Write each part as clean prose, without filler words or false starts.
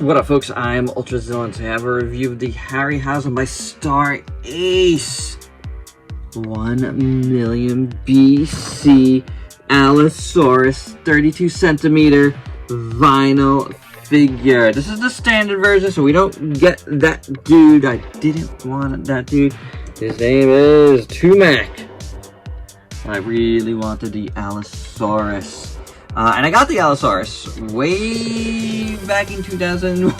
What up, folks? I'm Ultrazilla, and today I have a review of the Harryhausen by Star Ace 1 million BC Allosaurus 32 centimeter vinyl figure. This is the standard version, so we don't get that dude. I didn't want that dude. His name is Tumac. I really wanted the Allosaurus. And I got the Allosaurus way back in 2001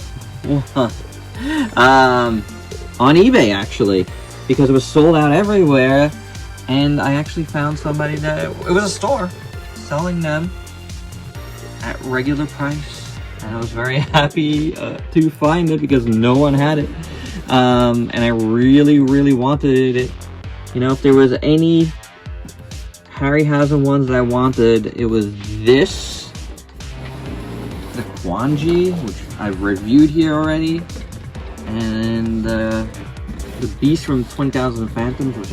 on eBay, actually, because it was sold out everywhere, and I actually found somebody that, it was a store selling them at regular price, and I was very happy to find it because no one had it, and I really wanted it. You know, if there was any Harryhausen ones that I wanted, it was this, the Quanji, which I've reviewed here already, and the Beast from 20,000 Fathoms, which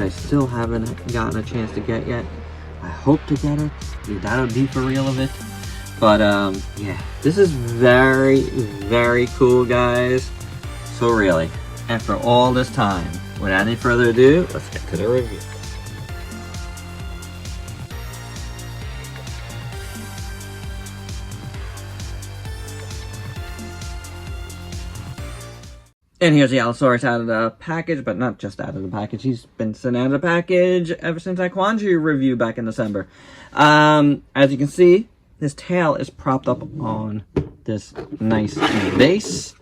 I still haven't gotten a chance to get yet. I hope to get it. That would be for real of it. But yeah, this is very cool, guys. So really, after all this time, without any further ado, let's get to the review. And here's the Allosaurus out of the package, but not just out of the package. He's been sent out of the package ever since I Quanji review back in December. As you can see, his tail is propped up on this nice base. It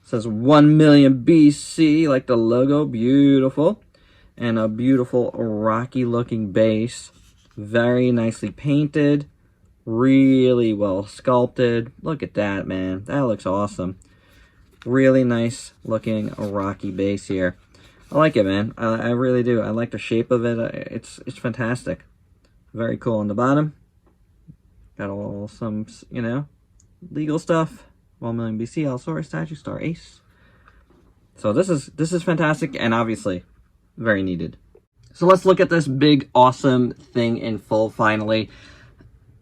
says 1 million BC, like the logo, beautiful. And a beautiful rocky looking base. Very nicely painted. Really well sculpted. Look at that, man. That looks awesome. Really nice looking rocky base here. I like it, man. I really do. I like the shape of it. It's fantastic. Very cool on the bottom. Got all some, you know, legal stuff. 1 million BC Allosaurus statue, Star Ace. So this is fantastic and obviously very needed. So let's look at this big awesome thing in full finally.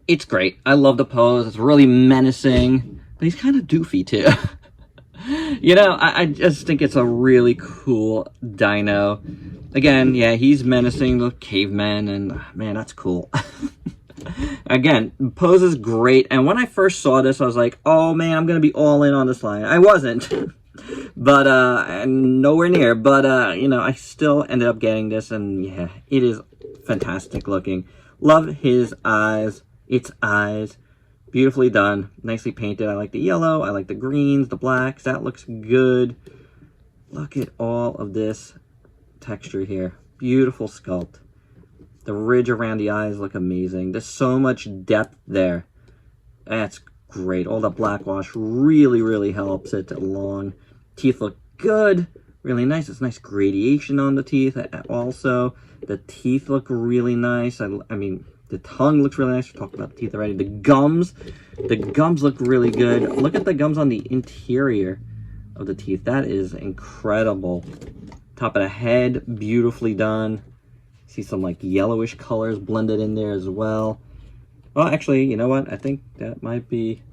It's great. I love the pose. It's really menacing, but he's kind of doofy too. You know, I just think it's a really cool dino. Again, yeah, he's menacing the cavemen, and man, that's cool. Again, pose is great, and when I first saw this, I was like, oh man, I'm gonna be all in on this line. I wasn't, but nowhere near, but you know, I still ended up getting this, and yeah, it is fantastic looking. Love his eyes, its eyes. Beautifully done, nicely painted. I like the yellow, I like the greens, the blacks. That looks good. Look at all of this texture here. Beautiful sculpt. The ridge around the eyes look amazing. There's so much depth there. That's great. All the black wash really helps it along. Teeth look good. Really nice. It's nice gradation on the teeth also. The teeth look really nice. I mean, the tongue looks really nice. We talked about the teeth already. The gums look really good. Look at the gums on the interior of the teeth. That is incredible. Top of the head, beautifully done. See some like yellowish colors blended in there as well. Oh, actually, you know what? I think that might be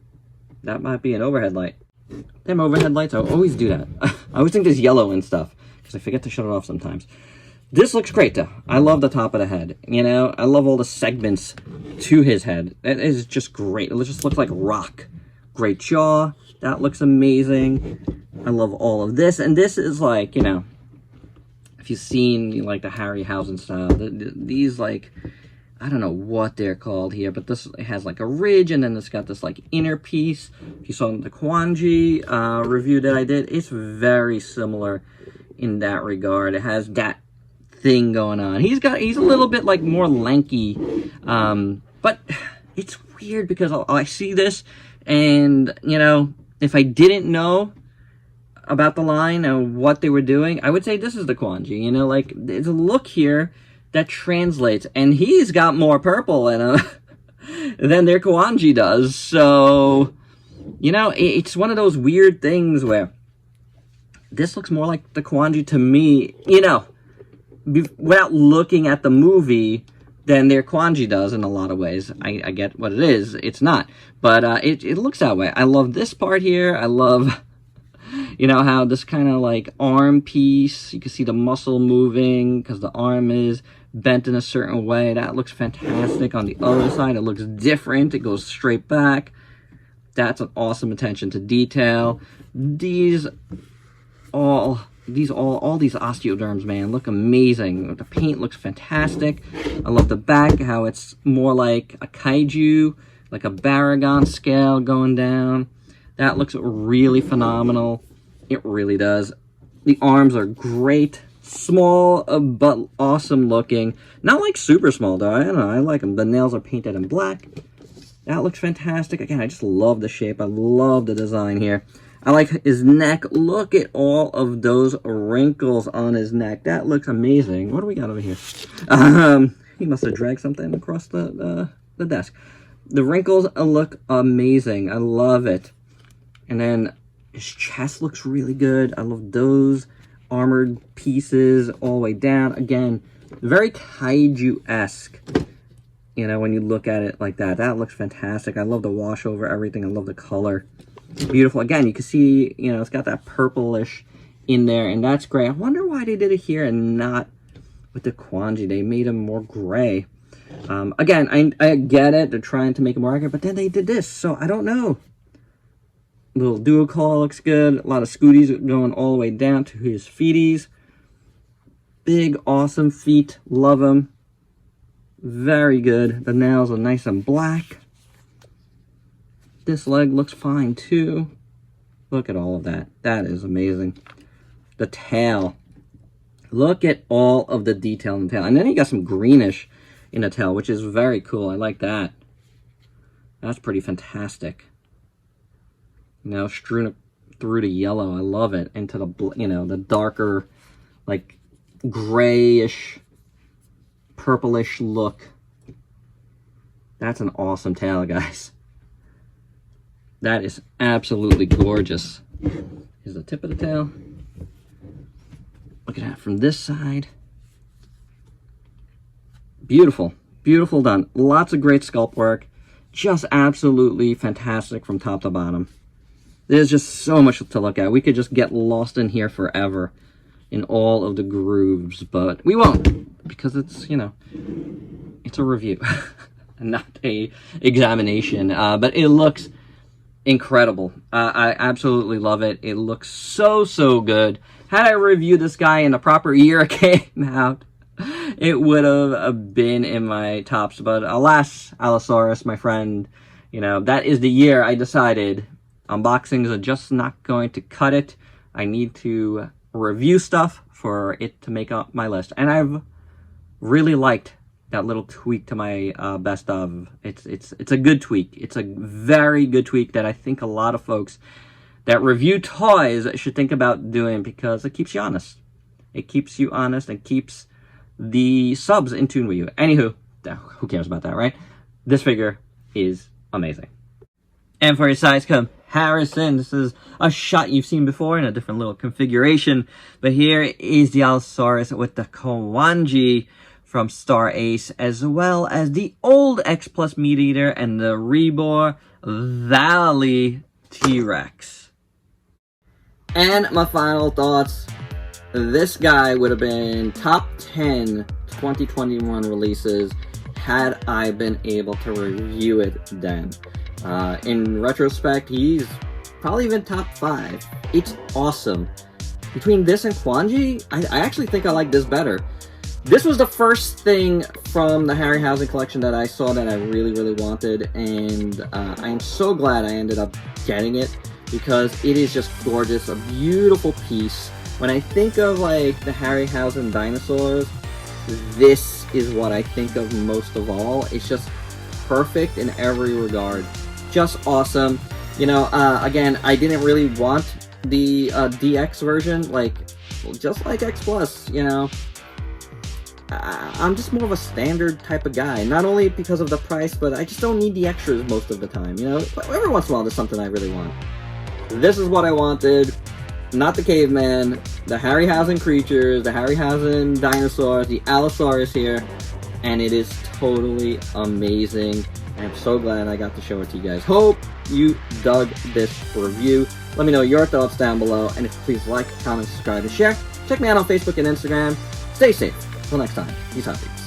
an overhead light. Them overhead lights, I always do that. I always think there's yellow and stuff because I forget to shut it off sometimes. This looks great, though. I love the top of the head. You know, I love all the segments to his head. It is just great. It just looks like rock. Great jaw. That looks amazing. I love all of this. And this is like, you know, if you've seen, like, the Harryhausen style, these, like, I don't know what they're called here, but this has, like, a ridge, and then it's got this, like, inner piece. If you saw the Quanji review that I did, it's very similar in that regard. It has that thing going on. He's a little bit like more lanky, but it's weird because I see this, and you know, if I didn't know about the line and what they were doing, I would say this is the Quanji. You know, like there's a look here that translates, and he's got more purple in him than their Quanji does. So you know, it's one of those weird things where this looks more like the Quanji to me, you know, without looking at the movie, than their Quanji does in a lot of ways. I get what it is. It's not. But it looks that way. I love this part here. I love, you know, how this kind of like arm piece, you can see the muscle moving because the arm is bent in a certain way. That looks fantastic. On the other side, it looks different. It goes straight back. That's an awesome attention to detail. All these osteoderms, man, look amazing. The paint looks fantastic. I love the back, how it's more like a kaiju, like a Baragon scale going down. That looks really phenomenal. It really does. The arms are great. Small, but awesome looking. Not like super small, though. I don't know. I like them. The nails are painted in black. That looks fantastic. Again, I just love the shape. I love the design here. I like his neck. Look at all of those wrinkles on his neck. That looks amazing. What do we got over here? He must have dragged something across the desk. The wrinkles look amazing. I love it. And then his chest looks really good. I love those armored pieces all the way down. Again, very kaiju-esque. You know, when you look at it like that. That looks fantastic. I love the wash over everything. I love the color. Beautiful. Again, you can see, you know, it's got that purplish in there, and that's gray. I wonder why they did it here and not with the Quanji. They made them more gray. Again, I get it. They're trying to make it more accurate, but then they did this, so I don't know. Little dual claw looks good. A lot of scooties going all the way down to his feeties. Big, awesome feet. Love them. Very good. The nails are nice and black. This leg looks fine too. Look at all of that. That is amazing. The tail. Look at all of the detail in the tail. And then you got some greenish in the tail, which is very cool. I like that. That's pretty fantastic. You know, strewn through the yellow. I love it. Into the, you know, the darker, like, grayish, purplish look. That's an awesome tail, guys. That is absolutely gorgeous. Here's the tip of the tail. Look at that from this side. Beautiful. Beautiful done. Lots of great sculpt work. Just absolutely fantastic from top to bottom. There's just so much to look at. We could just get lost in here forever in all of the grooves, but we won't because it's, you know, it's a review, not a examination. But it looks incredible. I absolutely love it. It looks so, so good. Had I reviewed this guy in the proper year it came out, it would have been in my tops. But alas, Allosaurus, my friend, you know, that is the year I decided unboxings are just not going to cut it. I need to review stuff for it to make up my list. And I've really liked that little tweak to my best of. It's a good tweak. It's a very good tweak that I think a lot of folks that review toys should think about doing because it keeps you honest. It keeps you honest and keeps the subs in tune with you. Anywho, who cares about that, right? This figure is amazing. And for your size comparison, this is a shot you've seen before in a different little configuration. But here is the Allosaurus with the Quanji from Star Ace, as well as the old X Plus Meat Eater and the Rebor Valley T-Rex. And my final thoughts. This guy would have been top 10 2021 releases had I been able to review it then. In retrospect, he's probably even top 5. It's awesome. Between this and Quanji, I actually think I like this better. This was the first thing from the Harryhausen collection that I saw that I really, really wanted, and I am so glad I ended up getting it because it is just gorgeous, a beautiful piece. When I think of like the Harryhausen dinosaurs, this is what I think of most of all. It's just perfect in every regard. Just awesome. You know, again, I didn't really want the DX version, like, just like X Plus, you know. I'm just more of a standard type of guy. Not only because of the price, but I just don't need the extras most of the time, you know. Every once in a while, there's something I really want. This is what I wanted. Not the caveman, the Harryhausen creatures, the Harryhausen dinosaurs, the Allosaurus here, and it is totally amazing. I'm so glad I got to show it to you guys. Hope you dug this review. Let me know your thoughts down below, and if you please like, comment, subscribe, and share. Check me out on Facebook and Instagram. Stay safe. Till next time. Peace out, peeps.